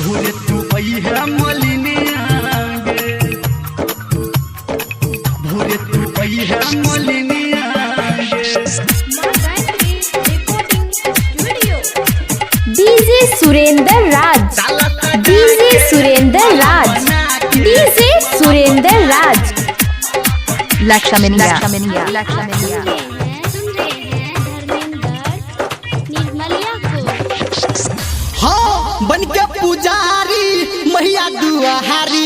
भोरे तू अइहा मलिनिया गे, भोरे तू अइहा मलिनिया गे। डीजे सुरेंद्र राज, डीजे सुरेंद्र राज, डीजे सुरेंद्र राज। लक्ष्मणिया हाँ बन के पुजारी मैया दुआहारी,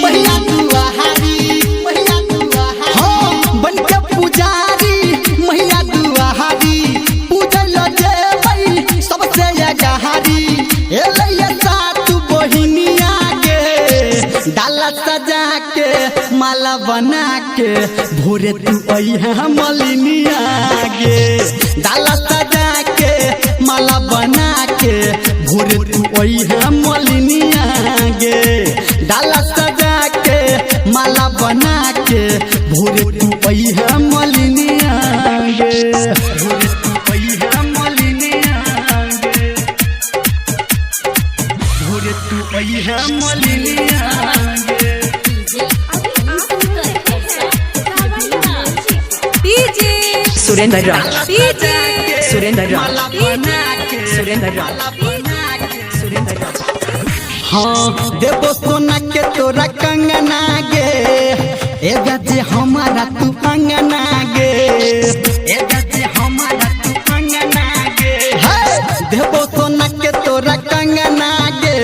मैया दुआहारी, मैया दुआहारी। हाँ बन के पुजारी मैया दुआहारी, पूजल जेबै सबसे अगहारी। एलैया सात बहिनिया के, डाला सजा के माला बना के, भोरे तू अइहा मलिनिया गे। डाला सजा के माला बना के, भोरे तू अइहा मलिनिया गे। डाला सजा के माला बना के, भोरे तू अइहा मलिनिया गे, भोरे तू अइहा मलिनिया गे, भोरे तू अइहा मलिनिया गे। सुरेंद्र राज, सुरेंद्र राज, सुरेंद्र राज, सुरेंद्र राज। हाँ देवो सोना के तोरा कंगना गे, ए गजे हमारा तू अंगना गे, ए गजे हमारा तू अंगना गे। देवो सोना के तोरा कंगना गे,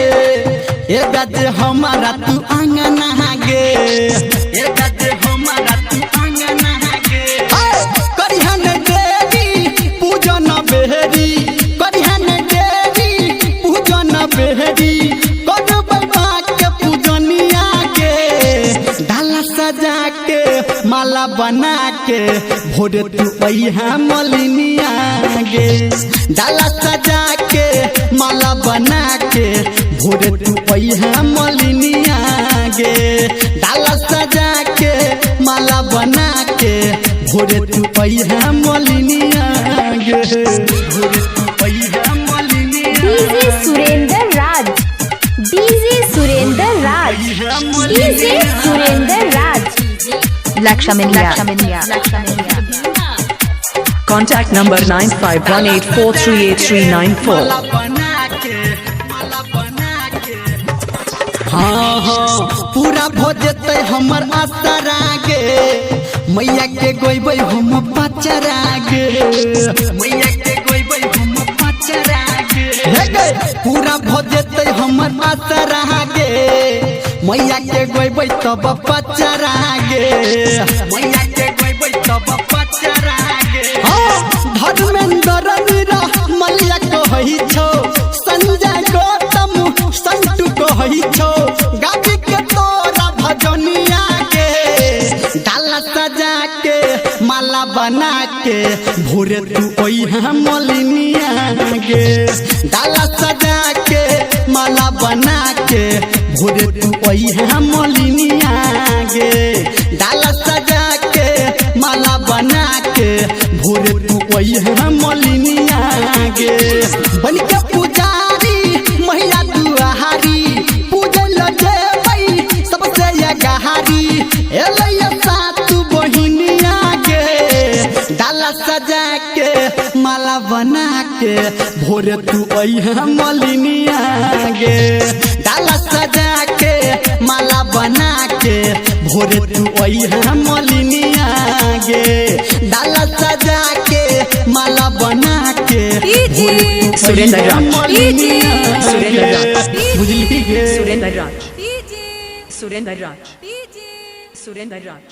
ए गजे हमारा तू अंगना गे, ए गजे हमारा तू अंगना गे। करिहन देवी पूजन बेहरी, करिहन देवी पूजन बेहरी, सजा के माला बना के, भोरे तू अइहा मलिनिया गे। डाला सजा के माला बना के, भोरे तू अइहा मलिनिया गे। डाला सजा के माला बना के, भोरे तू अइहा मलिनिया गे, भोरे तू अइहा मलिनिया। डीजे सुरेंद्र राज, डीजे सुरेंद्र राज, डीजे सुरेंद्र राज। लक्ष्मणिया। Contact number 9518438394। हाँ हाँ पूरा भोजते हमर आसरा गे, मैया के गोइबै हम पचरा गे, मैया के गोइबै हम पचरा गे। पूरा भोजते हमर आसरा गे, मैया के गोइबै तब पचरा गे, मैया के गोइबै तब पचरा गे। हाँ धर्मेंद्र मीरा मलिया कहै छौ, संजय गौतम संतु कहै छौ, गाबी के तोरा भजनिया के। डाला सजा के माला बना के, भोरे तू अइहा मलिनिया गे। डाला सजा के माला बना के, भोरे तू अइहा मलिनिया गे। डाला सजा के माला बना के, भोरे तू अइहा मलिनिया गे। बन के पुजारी मैया दुआहारी, पूजल जेबै सबसे अगहारी। एलैया सात बहिनिया के, डाला सजा के माला बना के, भोरे तू अइहा मलिनिया गे। डाला सजा के माला बना के, भोरे तू अइहा मलिनिया गे। डाला सजा के माला बना के, भोरे तू सुरेंद्र राज, मलिनिया सुरेंद्र राज, बुझली गे। सुरेंद्र राज, सुरेंद्र राज, सुरेंद्र राज।